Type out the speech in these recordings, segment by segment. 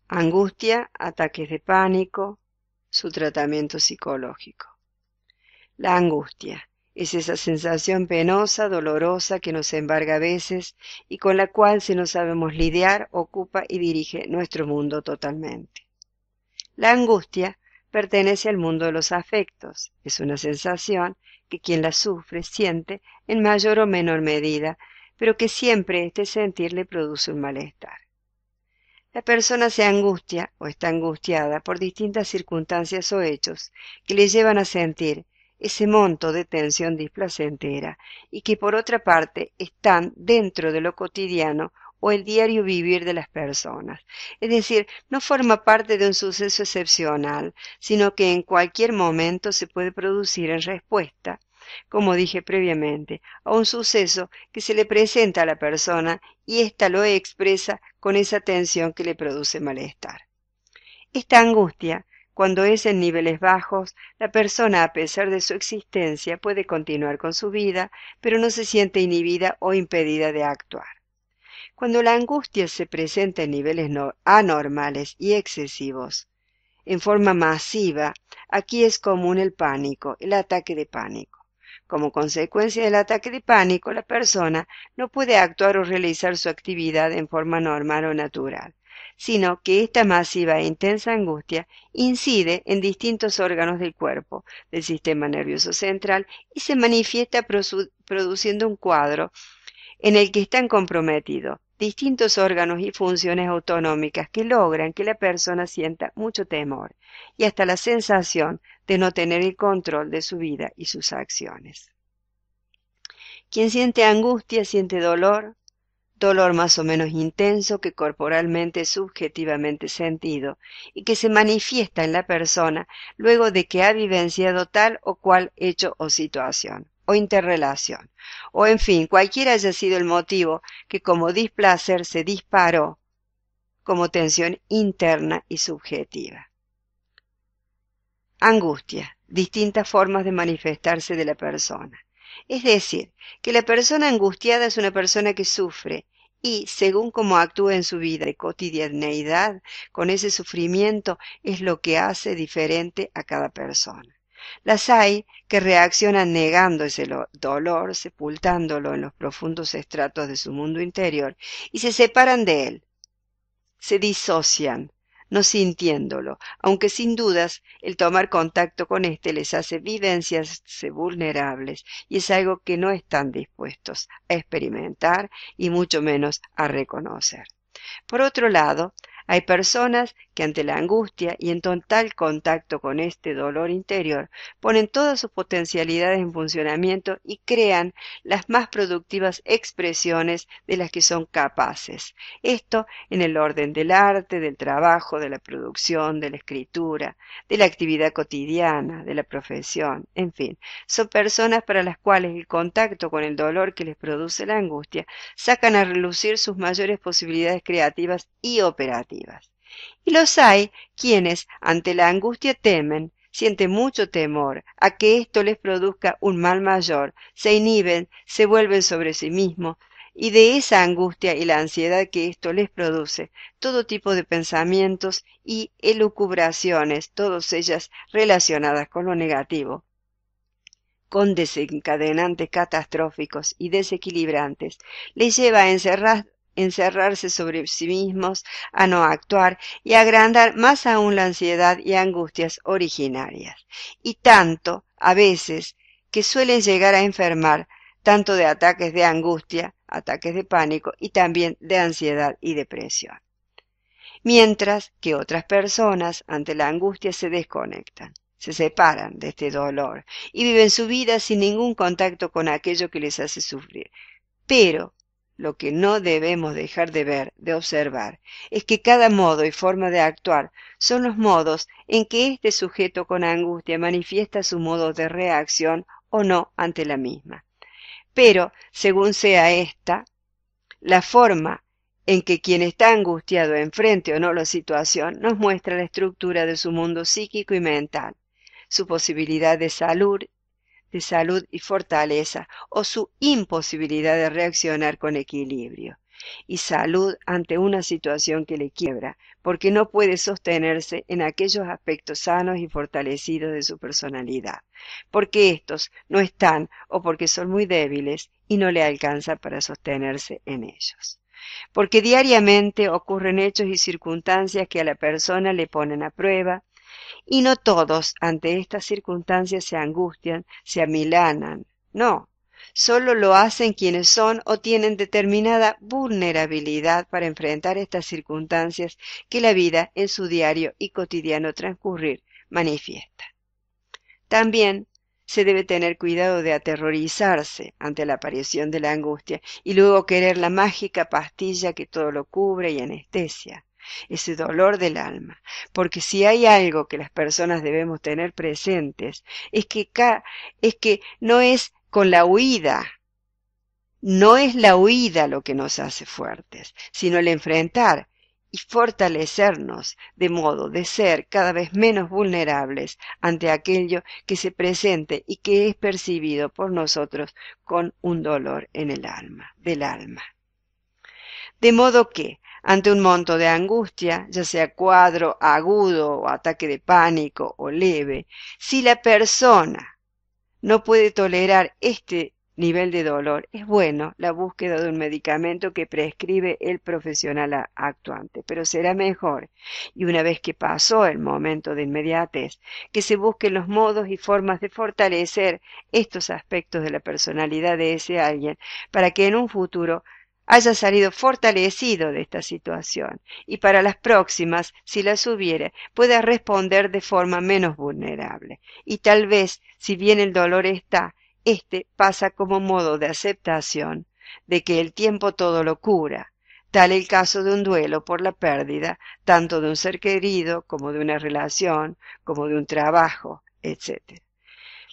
Angustia, ataques de pánico, su tratamiento psicológico. La angustia es esa sensación penosa, dolorosa que nos embarga a veces y con la cual, si no sabemos lidiar, ocupa y dirige nuestro mundo totalmente. La angustia pertenece al mundo de los afectos. Es una sensación que quien la sufre siente en mayor o menor medida, pero que siempre este sentir le produce un malestar. La persona se angustia o está angustiada por distintas circunstancias o hechos que le llevan a sentir ese monto de tensión displacentera y que por otra parte están dentro de lo cotidiano o el diario vivir de las personas. Es decir, no forma parte de un suceso excepcional, sino que en cualquier momento se puede producir en respuesta, como dije previamente, a un suceso que se le presenta a la persona y ésta lo expresa con esa tensión que le produce malestar. Esta angustia, cuando es en niveles bajos, la persona, a pesar de su existencia, puede continuar con su vida, pero no se siente inhibida o impedida de actuar. Cuando la angustia se presenta en niveles anormales y excesivos, en forma masiva, aquí es común el pánico, el ataque de pánico. Como consecuencia del ataque de pánico, la persona no puede actuar o realizar su actividad en forma normal o natural, sino que esta masiva e intensa angustia incide en distintos órganos del cuerpo, del sistema nervioso central, y se manifiesta produciendo un cuadro en el que están comprometidos distintos órganos y funciones autonómicas que logran que la persona sienta mucho temor y hasta la sensación de no tener el control de su vida y sus acciones. Quien siente angustia siente dolor, dolor más o menos intenso que corporalmente es subjetivamente sentido y que se manifiesta en la persona luego de que ha vivenciado tal o cual hecho o situación o interrelación, o en fin, cualquiera haya sido el motivo que como displacer se disparó como tensión interna y subjetiva. Angustia, distintas formas de manifestarse de la persona. Es decir, que la persona angustiada es una persona que sufre y, según cómo actúa en su vida de cotidianeidad, con ese sufrimiento es lo que hace diferente a cada persona. Las hay que reaccionan negando ese dolor, sepultándolo en los profundos estratos de su mundo interior y se separan de él, se disocian, no sintiéndolo, aunque sin dudas el tomar contacto con éste les hace vivenciarse vulnerables y es algo que no están dispuestos a experimentar y mucho menos a reconocer. Por otro lado, hay personas que ante la angustia y en total contacto con este dolor interior ponen todas sus potencialidades en funcionamiento y crean las más productivas expresiones de las que son capaces. Esto en el orden del arte, del trabajo, de la producción, de la escritura, de la actividad cotidiana, de la profesión, en fin. Son personas para las cuales el contacto con el dolor que les produce la angustia sacan a relucir sus mayores posibilidades creativas y operativas. Y los hay quienes ante la angustia temen, sienten mucho temor a que esto les produzca un mal mayor, se inhiben, se vuelven sobre sí mismos, y de esa angustia y la ansiedad que esto les produce, todo tipo de pensamientos y elucubraciones, todas ellas relacionadas con lo negativo, con desencadenantes catastróficos y desequilibrantes, les lleva a encerrarse sobre sí mismos, a no actuar y a agrandar más aún la ansiedad y angustias originarias. Y tanto, a veces, que suelen llegar a enfermar tanto de ataques de angustia, ataques de pánico y también de ansiedad y depresión. Mientras que otras personas ante la angustia se desconectan, se separan de este dolor y viven su vida sin ningún contacto con aquello que les hace sufrir. Pero lo que no debemos dejar de ver, de observar, es que cada modo y forma de actuar son los modos en que este sujeto con angustia manifiesta su modo de reacción o no ante la misma. Pero, según sea esta, la forma en que quien está angustiado enfrente o no la situación nos muestra la estructura de su mundo psíquico y mental, su posibilidad de salud y fortaleza o su imposibilidad de reaccionar con equilibrio. y salud ante una situación que le quiebra, porque no puede sostenerse en aquellos aspectos sanos y fortalecidos de su personalidad, porque estos no están o porque son muy débiles y no le alcanza para sostenerse en ellos. Porque diariamente ocurren hechos y circunstancias que a la persona le ponen a prueba, y no todos ante estas circunstancias se angustian, se amilanan, no. Solo lo hacen quienes son o tienen determinada vulnerabilidad para enfrentar estas circunstancias que la vida en su diario y cotidiano transcurrir manifiesta. También se debe tener cuidado de aterrorizarse ante la aparición de la angustia y luego querer la mágica pastilla que todo lo cubre y anestesia ese dolor del alma, porque si hay algo que las personas debemos tener presentes es que no es con la huida, no es la huida lo que nos hace fuertes, sino el enfrentar y fortalecernos de modo de ser cada vez menos vulnerables ante aquello que se presente y que es percibido por nosotros con un dolor en el alma, del alma. De modo que, ante un monto de angustia, ya sea cuadro agudo o ataque de pánico o leve, si la persona no puede tolerar este nivel de dolor, es bueno la búsqueda de un medicamento que prescribe el profesional actuante, pero será mejor, y una vez que pasó el momento de inmediatez, que se busquen los modos y formas de fortalecer estos aspectos de la personalidad de ese alguien, para que en un futuro haya salido fortalecido de esta situación y para las próximas, si las hubiere, pueda responder de forma menos vulnerable. Y tal vez, si bien el dolor está, este pasa como modo de aceptación de que el tiempo todo lo cura, tal el caso de un duelo por la pérdida, tanto de un ser querido como de una relación, como de un trabajo, etc.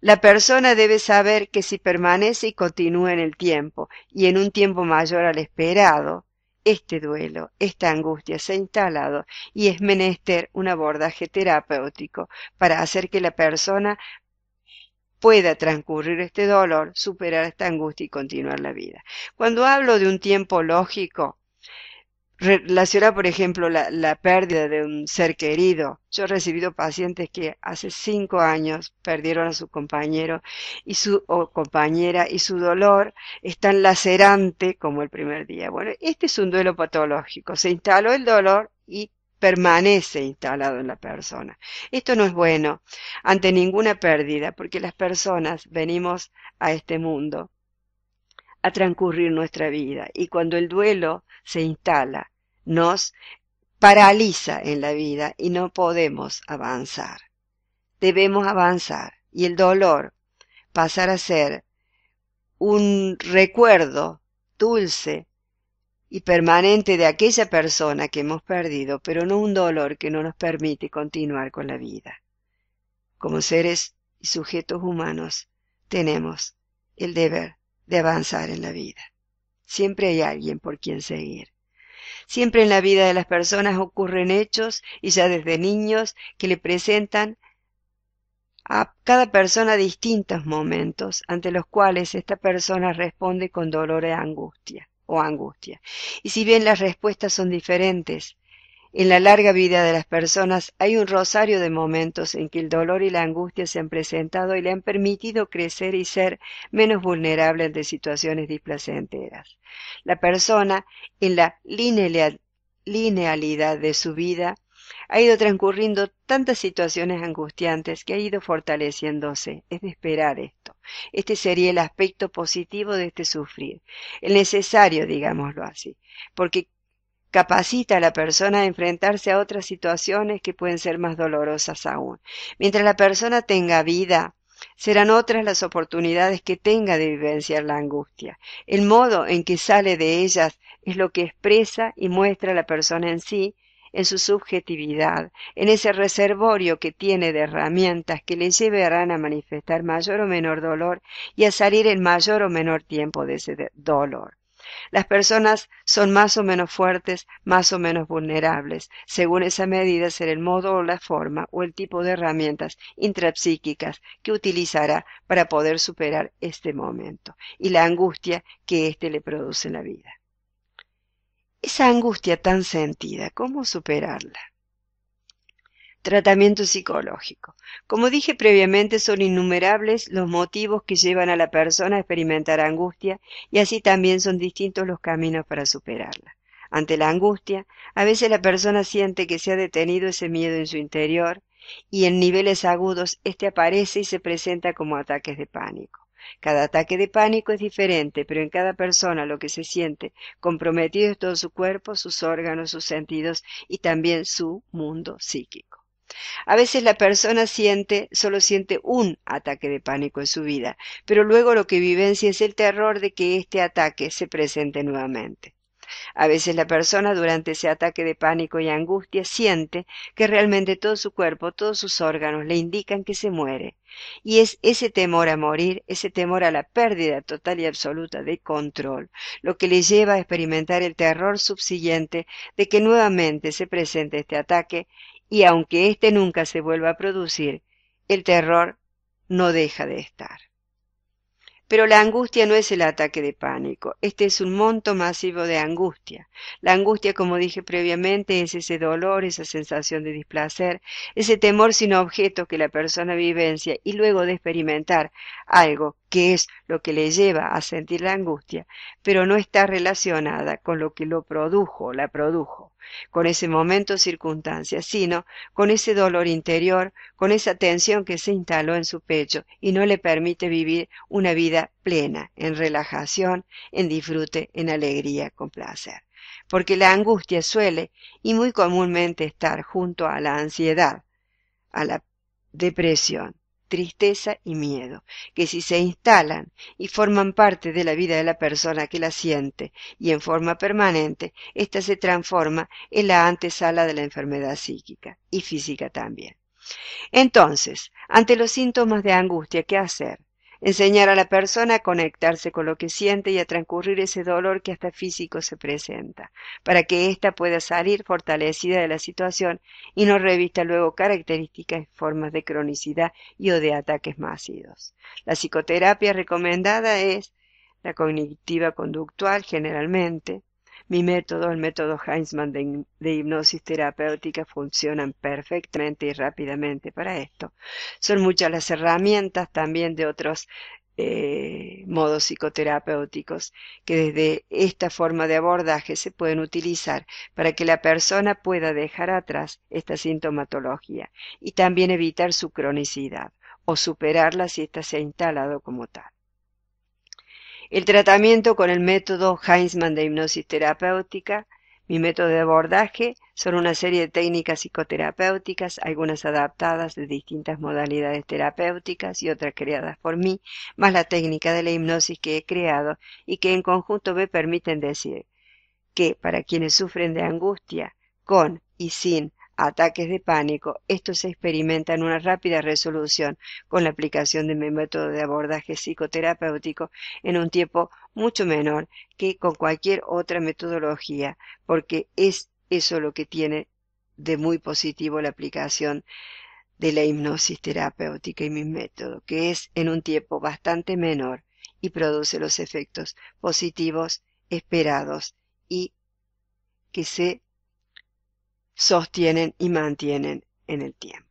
La persona debe saber que si permanece y continúa en el tiempo, y en un tiempo mayor al esperado, este duelo, esta angustia se ha instalado y es menester un abordaje terapéutico para hacer que la persona pueda transcurrir este dolor, superar esta angustia y continuar la vida. Cuando hablo de un tiempo lógico, relaciona, por ejemplo, la pérdida de un ser querido. Yo he recibido pacientes que hace 5 años perdieron a su compañero o compañera y su dolor es tan lacerante como el primer día. Bueno, este es un duelo patológico. Se instaló el dolor y permanece instalado en la persona. Esto no es bueno ante ninguna pérdida, porque las personas venimos a este mundo a transcurrir nuestra vida y cuando el duelo se instala, nos paraliza en la vida y no podemos avanzar. Debemos avanzar y el dolor pasar a ser un recuerdo dulce y permanente de aquella persona que hemos perdido, pero no un dolor que no nos permite continuar con la vida. Como seres y sujetos humanos tenemos el deber de avanzar en la vida. Siempre hay alguien por quien seguir. Siempre en la vida de las personas ocurren hechos, y ya desde niños, que le presentan a cada persona distintos momentos ante los cuales esta persona responde con dolor e angustia. Y si bien las respuestas son diferentes, en la larga vida de las personas hay un rosario de momentos en que el dolor y la angustia se han presentado y le han permitido crecer y ser menos vulnerable ante situaciones displacenteras. La persona, en la linealidad de su vida, ha ido transcurriendo tantas situaciones angustiantes que ha ido fortaleciéndose. Es de esperar esto. Este sería el aspecto positivo de este sufrir, el necesario, digámoslo así, porque capacita a la persona a enfrentarse a otras situaciones que pueden ser más dolorosas aún. Mientras la persona tenga vida, serán otras las oportunidades que tenga de vivenciar la angustia. El modo en que sale de ellas es lo que expresa y muestra la persona en sí, en su subjetividad, en ese reservorio que tiene de herramientas que le llevarán a manifestar mayor o menor dolor y a salir en mayor o menor tiempo de ese dolor. Las personas son más o menos fuertes, más o menos vulnerables. Según esa medida será el modo o la forma o el tipo de herramientas intrapsíquicas que utilizará para poder superar este momento y la angustia que éste le produce en la vida. Esa angustia tan sentida, ¿cómo superarla? Tratamiento psicológico. Como dije previamente, son innumerables los motivos que llevan a la persona a experimentar angustia y así también son distintos los caminos para superarla. Ante la angustia, a veces la persona siente que se ha detenido ese miedo en su interior y en niveles agudos este aparece y se presenta como ataques de pánico. Cada ataque de pánico es diferente, pero en cada persona lo que se siente comprometido es todo su cuerpo, sus órganos, sus sentidos y también su mundo psíquico. A veces la persona solo siente un ataque de pánico en su vida, pero luego lo que vivencia es el terror de que este ataque se presente nuevamente. A veces la persona durante ese ataque de pánico y angustia siente que realmente todo su cuerpo, todos sus órganos le indican que se muere. Y es ese temor a morir, ese temor a la pérdida total y absoluta de control, lo que le lleva a experimentar el terror subsiguiente de que nuevamente se presente este ataque y aunque éste nunca se vuelva a producir, el terror no deja de estar. Pero la angustia no es el ataque de pánico, este es un monto masivo de angustia. La angustia, como dije previamente, es ese dolor, esa sensación de displacer, ese temor sin objeto que la persona vivencia y luego de experimentar algo que es lo que le lleva a sentir la angustia, pero no está relacionada con lo que lo produjo, la produjo, con ese momento o circunstancia, sino con ese dolor interior, con esa tensión que se instaló en su pecho y no le permite vivir una vida plena, en relajación, en disfrute, en alegría, con placer. Porque la angustia suele y muy comúnmente estar junto a la ansiedad, a la depresión, tristeza y miedo, que si se instalan y forman parte de la vida de la persona que la siente y en forma permanente, ésta se transforma en la antesala de la enfermedad psíquica y física también. Entonces, ante los síntomas de angustia, ¿qué hacer? Enseñar a la persona a conectarse con lo que siente y a transcurrir ese dolor que hasta físico se presenta, para que ésta pueda salir fortalecida de la situación y no revista luego características y formas de cronicidad y o de ataques masivos. La psicoterapia recomendada es la cognitiva conductual generalmente. Mi método, el método Heinzmann de hipnosis terapéutica, funcionan perfectamente y rápidamente para esto. Son muchas las herramientas también de otros modos psicoterapéuticos que desde esta forma de abordaje se pueden utilizar para que la persona pueda dejar atrás esta sintomatología y también evitar su cronicidad o superarla si ésta se ha instalado como tal. El tratamiento con el método Heinzmann de hipnosis terapéutica, mi método de abordaje, son una serie de técnicas psicoterapéuticas, algunas adaptadas de distintas modalidades terapéuticas y otras creadas por mí, más la técnica de la hipnosis que he creado y que en conjunto me permiten decir que para quienes sufren de angustia, con y sin ataques de pánico, estos experimentan una rápida resolución con la aplicación de mi método de abordaje psicoterapéutico en un tiempo mucho menor que con cualquier otra metodología, porque es eso lo que tiene de muy positivo la aplicación de la hipnosis terapéutica y mi método, que es en un tiempo bastante menor y produce los efectos positivos esperados y que se sostienen y mantienen en el tiempo.